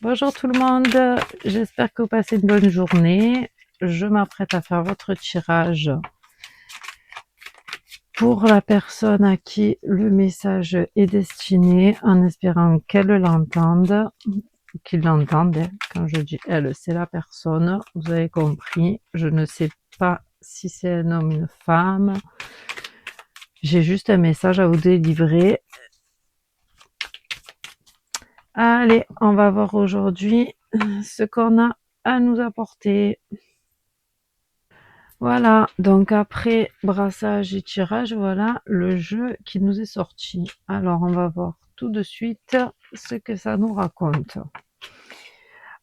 Bonjour tout le monde, j'espère que vous passez une bonne journée. Je m'apprête à faire votre tirage pour la personne à qui le message est destiné, en espérant qu'elle l'entende, qu'il l'entende. Quand je dis elle, c'est la personne, vous avez compris. Je ne sais pas si c'est un homme ou une femme. J'ai juste un message à vous délivrer. Allez, on va voir aujourd'hui ce qu'on a à nous apporter. Voilà, donc après brassage et tirage, voilà le jeu qui nous est sorti. Alors, on va voir tout de suite ce que ça nous raconte.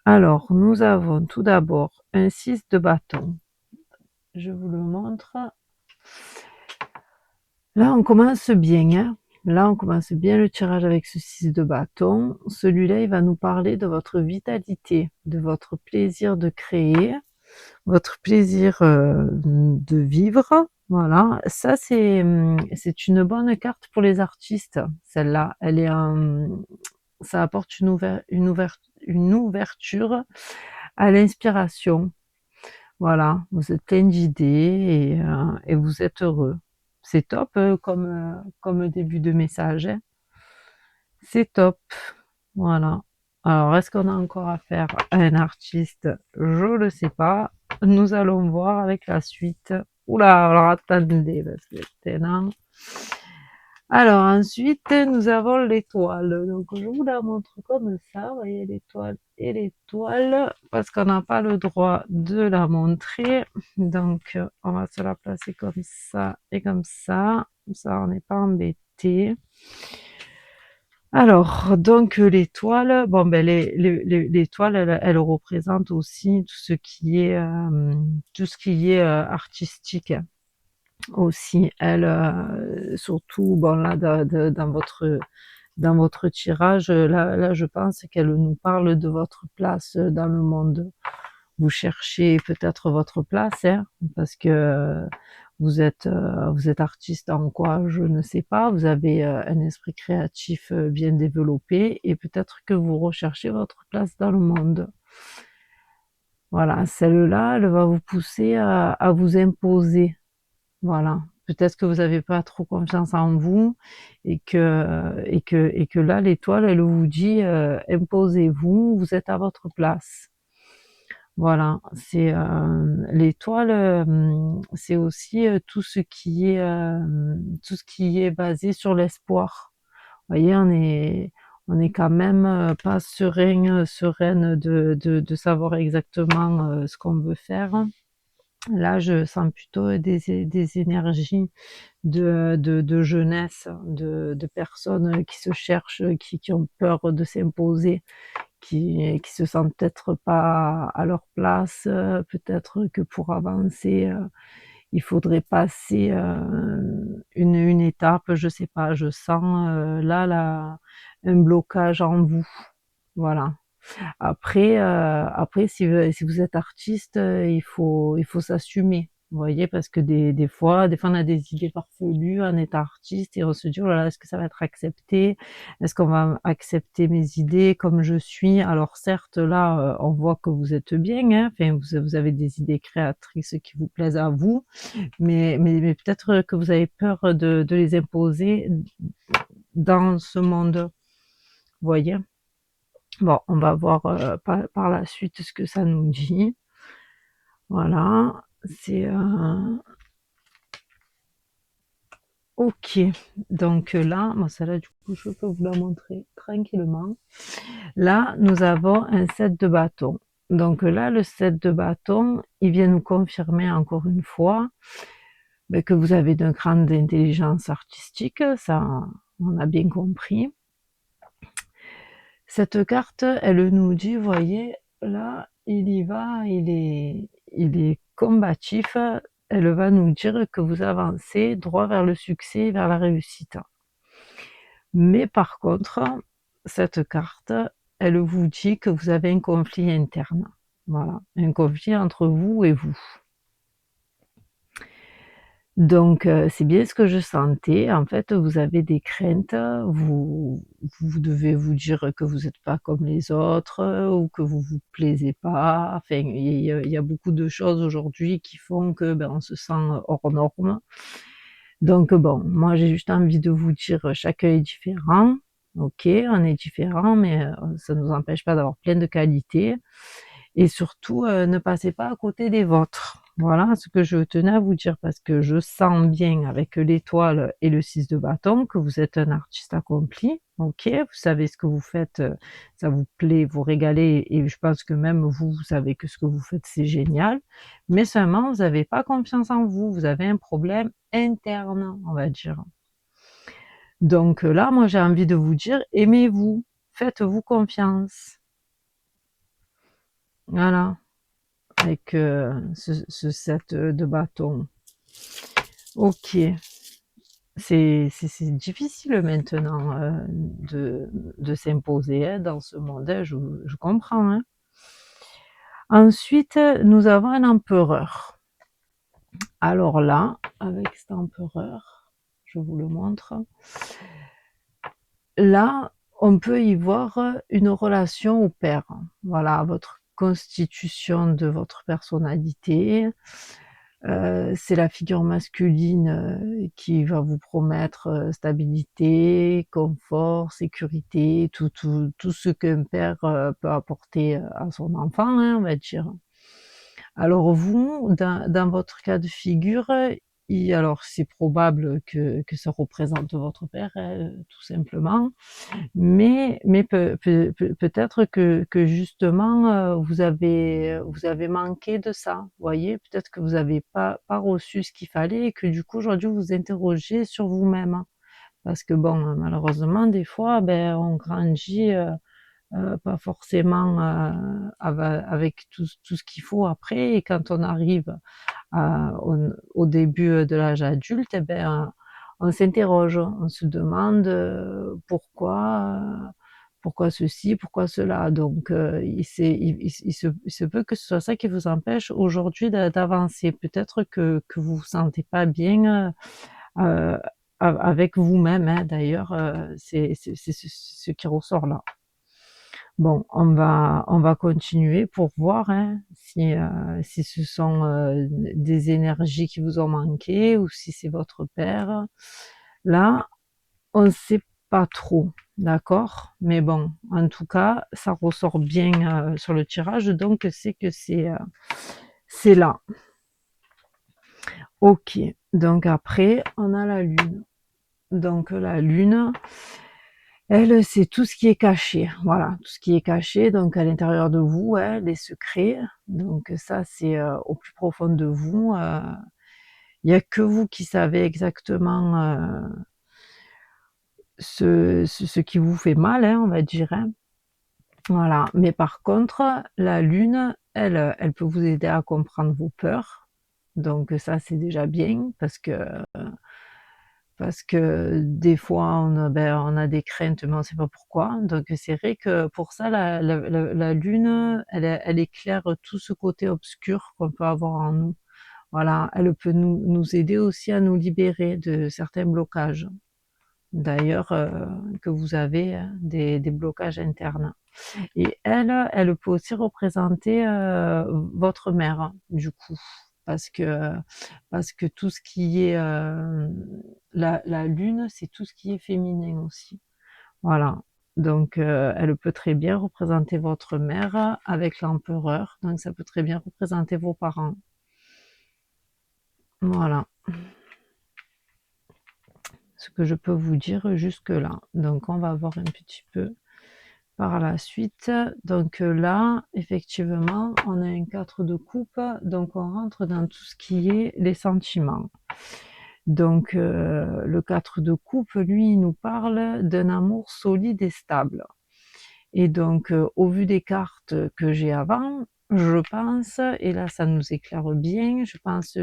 Alors, nous avons tout d'abord un 6 de bâton. Je vous le montre. Là, on commence bien, hein. Là, on commence bien le tirage avec ce 6 de bâton. Celui-là, il va nous parler de votre vitalité, de votre plaisir de créer, votre plaisir de vivre. Voilà, ça c'est une bonne carte pour les artistes. Celle-là, elle est ça apporte une ouverture à l'inspiration. Voilà, vous êtes plein d'idées et vous êtes heureux. C'est top comme début de message, hein. C'est top. Voilà. Alors, est-ce qu'on a encore affaire à un artiste? Je ne sais pas. Nous allons voir avec la suite. Oula, alors attendez, parce que maintenant... Alors, ensuite, nous avons l'étoile. Donc, je vous la montre comme ça. Vous voyez l'étoile et l'étoile, parce qu'on n'a pas le droit de la montrer. Donc, on va se la placer comme ça et comme ça. Comme ça, on n'est pas embêté. Alors, donc l'étoile, bon ben l'étoile, elle représente aussi tout ce qui est artistique aussi. Elle, surtout, bon là, dans votre tirage, là, je pense qu'elle nous parle de votre place dans le monde. Vous cherchez peut-être votre place, hein, parce que vous êtes artiste en quoi, je ne sais pas. Vous avez un esprit créatif bien développé et peut-être que vous recherchez votre place dans le monde. Voilà, celle-là, elle va vous pousser à vous imposer. Voilà. Peut-être que vous n'avez pas trop confiance en vous et que là, l'étoile, elle vous dit imposez-vous, vous êtes à votre place. Voilà, c'est l'étoile, c'est aussi tout ce qui est basé sur l'espoir. Vous voyez, on est quand même pas sereine de savoir exactement ce qu'on veut faire. Là, je sens plutôt des énergies de jeunesse, de personnes qui se cherchent, qui ont peur de s'imposer, qui se sentent peut-être pas à leur place, peut-être que pour avancer, il faudrait passer une étape, je sais pas, je sens un blocage en vous. Voilà. Après si vous êtes artiste, il faut s'assumer. Vous voyez, parce que des fois on a des idées farfelues, on est artiste et on se dit: «Oh là là, est-ce que ça va être accepté? Est-ce qu'on va accepter mes idées comme je suis?» Alors certes, là, on voit que vous êtes bien, hein, enfin vous avez des idées créatrices qui vous plaisent à vous, mais peut-être que vous avez peur de les imposer dans ce monde. Vous voyez? Bon, on va voir par la suite ce que ça nous dit. Voilà, c'est ok. Donc là, moi celle-là du coup je peux vous la montrer tranquillement. Là, nous avons un 7 de bâton. Donc là, le 7 de bâton, il vient nous confirmer encore une fois que vous avez une grande intelligence artistique, ça on a bien compris. Cette carte, elle nous dit, voyez, là, il y va, il est combatif. Elle va nous dire que vous avancez droit vers le succès, vers la réussite. Mais par contre, cette carte, elle vous dit que vous avez un conflit interne. Voilà, un conflit entre vous et vous. Donc c'est bien ce que je sentais. En fait, vous avez des craintes, vous devez vous dire que vous êtes pas comme les autres, ou que vous vous plaisez pas. Enfin, il y a beaucoup de choses aujourd'hui qui font que, ben, on se sent hors norme. Donc bon, moi j'ai juste envie de vous dire, chacun est différent. OK, on est différent, mais ça ne nous empêche pas d'avoir plein de qualités. Et surtout, ne passez pas à côté des vôtres. Voilà ce que je tenais à vous dire, parce que je sens bien avec l'étoile et le 6 de bâton que vous êtes un artiste accompli. OK, vous savez ce que vous faites, ça vous plaît, vous régalez, et je pense que même vous, vous savez que ce que vous faites, c'est génial. Mais seulement, vous n'avez pas confiance en vous, vous avez un problème interne, on va dire. Donc là, moi j'ai envie de vous dire, aimez-vous, faites-vous confiance. Voilà, avec ce 7 de bâton. Ok, c'est difficile maintenant de s'imposer, hein, dans ce monde, hein, je comprends. Hein. Ensuite, nous avons un empereur. Alors là, avec cet empereur, je vous le montre. Là, on peut y voir une relation au père. Voilà, votre constitution de votre personnalité. C'est la figure masculine qui va vous promettre stabilité, confort, sécurité, tout ce qu'un père peut apporter à son enfant, hein, on va dire. Alors vous, dans votre cas de figure, alors c'est probable que ça représente votre père, hein, tout simplement, mais peut-être que justement vous avez manqué de ça, vous voyez, peut-être que vous n'avez pas reçu ce qu'il fallait, et que du coup aujourd'hui vous vous interrogez sur vous-même, parce que bon, malheureusement des fois, ben on grandit pas forcément avec tout ce qu'il faut après, et quand on arrive au début de l'âge adulte, eh ben, on s'interroge, on se demande pourquoi ceci, pourquoi cela. Donc il se peut que ce soit ça qui vous empêche aujourd'hui d'avancer. Peut-être que vous vous sentez pas bien euh, avec vous-même, hein. D'ailleurs, c'est ce qui ressort là. Bon, on va continuer pour voir, hein, si ce sont des énergies qui vous ont manqué, ou si c'est votre père. Là, on ne sait pas trop, d'accord? Mais bon, en tout cas, ça ressort bien sur le tirage, donc c'est que c'est là. Ok, donc après, on a la lune. Donc la lune, elle, c'est tout ce qui est caché, voilà, tout ce qui est caché, donc à l'intérieur de vous, hein, les secrets. Donc ça, c'est au plus profond de vous. Il n'y a que vous qui savez exactement ce qui vous fait mal, hein, on va dire. Hein. Voilà. Mais par contre, la lune, elle peut vous aider à comprendre vos peurs. Donc ça, c'est déjà bien, parce que des fois on a des craintes, mais on ne sait pas pourquoi. Donc c'est vrai que pour ça la lune, elle éclaire tout ce côté obscur qu'on peut avoir en nous. Voilà, elle peut nous aider aussi à nous libérer de certains blocages. D'ailleurs, que vous avez des blocages internes. Et elle peut aussi représenter votre mère, du coup, parce que parce que tout ce qui est la lune, c'est tout ce qui est féminin aussi. Voilà. Donc elle peut très bien représenter votre mère avec l'empereur. Donc ça peut très bien représenter vos parents. Voilà ce que je peux vous dire jusque-là. Donc on va voir un petit peu par la suite. Donc là, effectivement, on a un 4 de coupe, donc on rentre dans tout ce qui est les sentiments. Donc le 4 de coupe, lui, il nous parle d'un amour solide et stable. Et donc au vu des cartes que j'ai avant, je pense, et là ça nous éclaire bien, je pense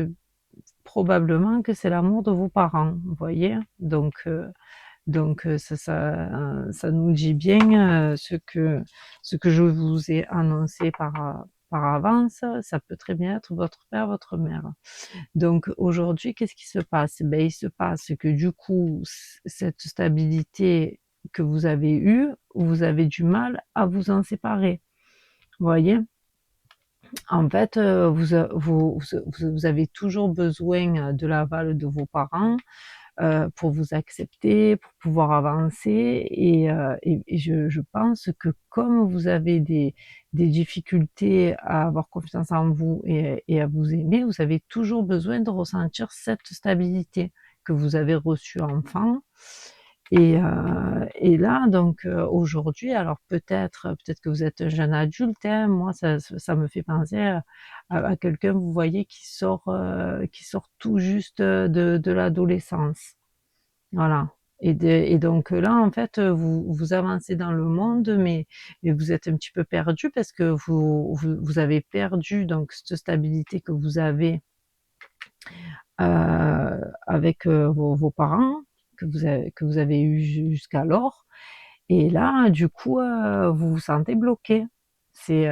probablement que c'est l'amour de vos parents, vous voyez. Donc ça nous dit bien ce que je vous ai annoncé par avance, ça peut très bien être votre père, votre mère. Donc aujourd'hui, qu'est-ce qui se passe? Ben, il se passe que du coup, cette stabilité que vous avez eue, vous avez du mal à vous en séparer. Vous voyez? En fait, vous avez toujours besoin de l'aval de vos parents pour vous accepter, pour pouvoir avancer et je pense que comme vous avez des difficultés à avoir confiance en vous et à vous aimer, vous avez toujours besoin de ressentir cette stabilité que vous avez reçue enfant et là donc aujourd'hui alors peut-être que vous êtes un jeune adulte, hein, moi ça me fait penser à quelqu'un, vous voyez, qui sort tout juste de l'adolescence. Voilà. Et donc là, en fait, vous avancez dans le monde, mais vous êtes un petit peu perdu parce que vous avez perdu donc cette stabilité que vous avez avec vos parents, que vous avez eu jusqu'alors. Et là, du coup, vous vous sentez bloqué. C'est,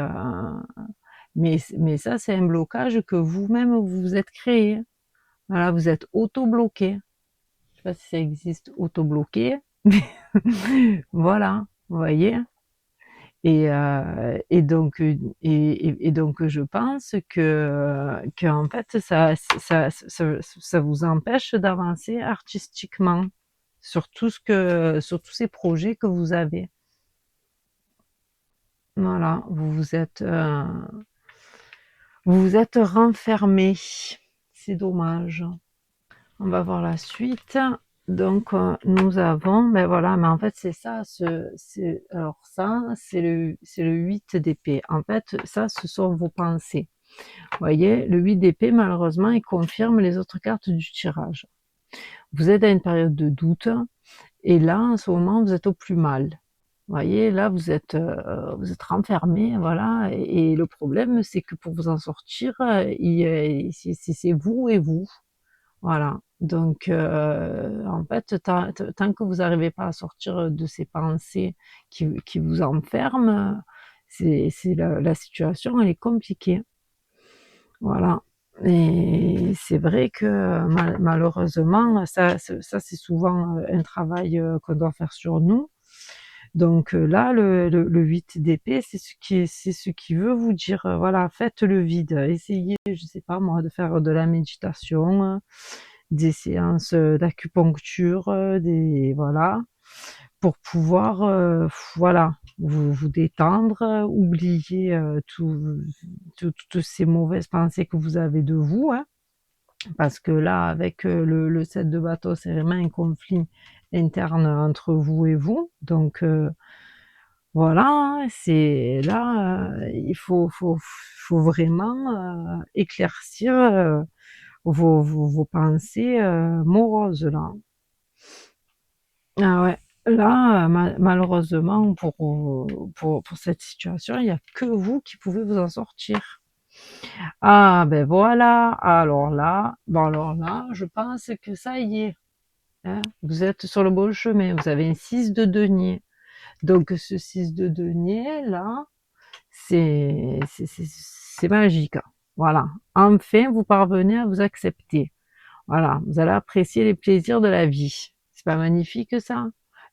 mais ça, c'est un blocage que vous-même vous vous êtes créé. Voilà, vous êtes auto-bloqué. Je sais pas si ça existe, auto-bloqué. Voilà, vous voyez? Et donc je pense que en fait ça vous empêche d'avancer artistiquement sur tous ces projets que vous avez. Voilà, vous vous êtes renfermé. C'est dommage. On va voir la suite. Donc nous avons, ben voilà, mais en fait c'est ça, alors ça c'est le 8 d'épée. En fait ça ce sont vos pensées. Vous voyez, le 8 d'épée malheureusement il confirme les autres cartes du tirage. Vous êtes à une période de doute et là en ce moment vous êtes au plus mal. Vous voyez, là vous êtes renfermé, voilà, et le problème c'est que pour vous en sortir, c'est vous et vous. Voilà, donc en fait, tant que vous n'arrivez pas à sortir de ces pensées qui vous enferment, c'est la situation, elle est compliquée. Voilà, et c'est vrai que malheureusement, ça c'est souvent un travail qu'on doit faire sur nous. Donc là, le 8 d'épée, c'est ce qui veut vous dire, voilà, faites le vide, essayez, je sais pas moi, de faire de la méditation, des séances d'acupuncture, voilà, pour pouvoir voilà, vous détendre, oublier toutes ces mauvaises pensées que vous avez de vous, hein, parce que là, avec le 7 de bâton, c'est vraiment un conflit interne entre vous et vous. Donc voilà, hein, c'est là, faut vraiment éclaircir vos pensées moroses là. Ah ouais, là, malheureusement pour cette situation, il n'y a que vous qui pouvez vous en sortir. Ah ben voilà, alors là, je pense que ça y est, hein, vous êtes sur le bon chemin, vous avez un 6 de denier. Donc ce 6 de denier là, c'est magique. Voilà, enfin vous parvenez à vous accepter. Voilà, vous allez apprécier les plaisirs de la vie. C'est pas magnifique ça?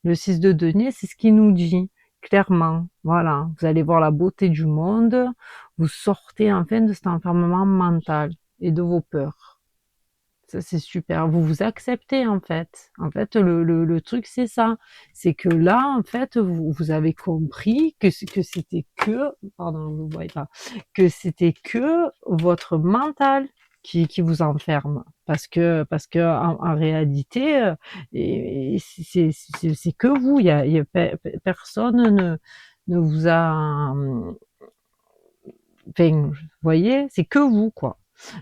Le 6 de denier, c'est ce qui nous dit clairement. Voilà, vous allez voir la beauté du monde, vous sortez enfin de cet enfermement mental et de vos peurs. Ça, c'est super. Vous vous acceptez, en fait. En fait, le truc, c'est ça. C'est que là, en fait, vous avez compris que c'était que, pardon, vous ne voyez pas, que c'était que votre mental qui vous enferme. Parce que en réalité, c'est que vous. Personne ne vous a, enfin, vous voyez, c'est que vous, quoi.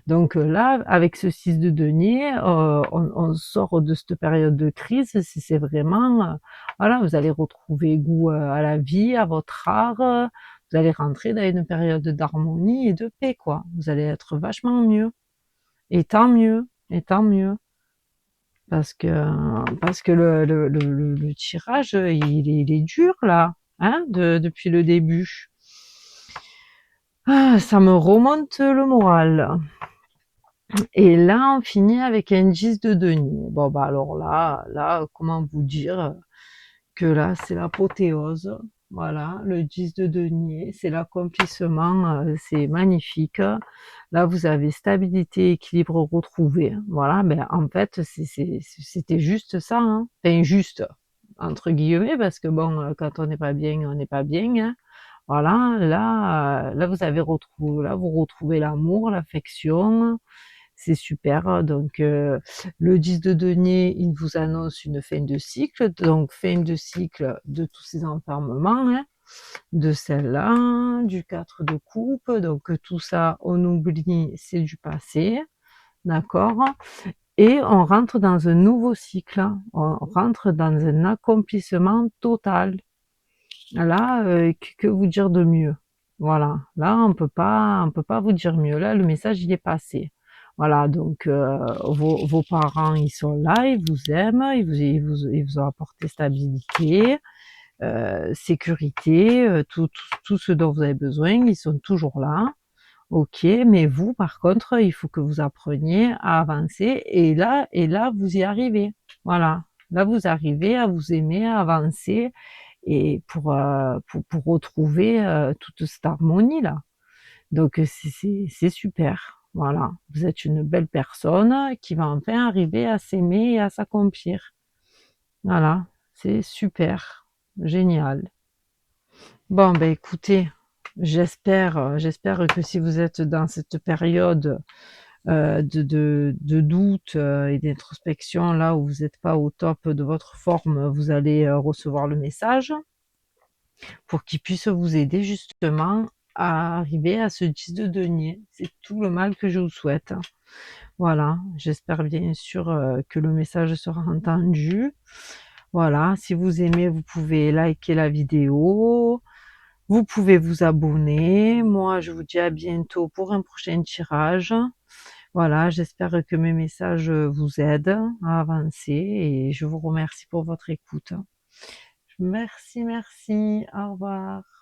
Donc là, avec ce 6 de denier, on sort de cette période de crise, c'est vraiment, voilà, vous allez retrouver goût à la vie, à votre art, vous allez rentrer dans une période d'harmonie et de paix, quoi. Vous allez être vachement mieux. Et tant mieux, et tant mieux. Parce que le tirage, il est dur là, hein, depuis le début. Ah, ça me remonte le moral. Et là, on finit avec un 10 de denier. Bon, bah alors là, comment vous dire que là, c'est l'apothéose. Voilà, le 10 de denier, c'est l'accomplissement, c'est magnifique. Là, vous avez stabilité, équilibre retrouvé. Voilà, ben en fait, c'était juste ça, hein. Enfin, juste, entre guillemets, parce que bon, quand on n'est pas bien, hein. Voilà, là, vous avez retrouvé, là, vous retrouvez l'amour, l'affection, c'est super. Donc, le 10 de denier, il vous annonce une fin de cycle, donc fin de cycle de tous ces enfermements, hein, de celle-là, du 4 de coupe, donc tout ça, on oublie, c'est du passé, d'accord? Et on rentre dans un nouveau cycle, on rentre dans un accomplissement total. Là, que vous dire de mieux? Voilà, là on peut pas vous dire mieux. Là, le message il est passé. Voilà, donc vos parents ils sont là, ils vous aiment, ils vous ont apporté stabilité, sécurité, tout ce dont vous avez besoin, ils sont toujours là. Ok, mais vous par contre, il faut que vous appreniez à avancer et là vous y arrivez. Voilà, là vous arrivez à vous aimer, à avancer et pour retrouver toute cette harmonie là. Donc c'est super. Voilà, vous êtes une belle personne qui va enfin arriver à s'aimer et à s'accomplir. Voilà, c'est super, génial. Bon ben écoutez, j'espère que si vous êtes dans cette période de doute et d'introspection, là où vous n'êtes pas au top de votre forme, vous allez recevoir le message pour qu'il puisse vous aider justement à arriver à ce 10 de denier. C'est tout le mal que je vous souhaite. Voilà, j'espère bien sûr que le message sera entendu. Voilà, si vous aimez, vous pouvez liker la vidéo, vous pouvez vous abonner. Moi, je vous dis à bientôt pour un prochain tirage. Voilà, j'espère que mes messages vous aident à avancer et je vous remercie pour votre écoute. Merci, merci, au revoir.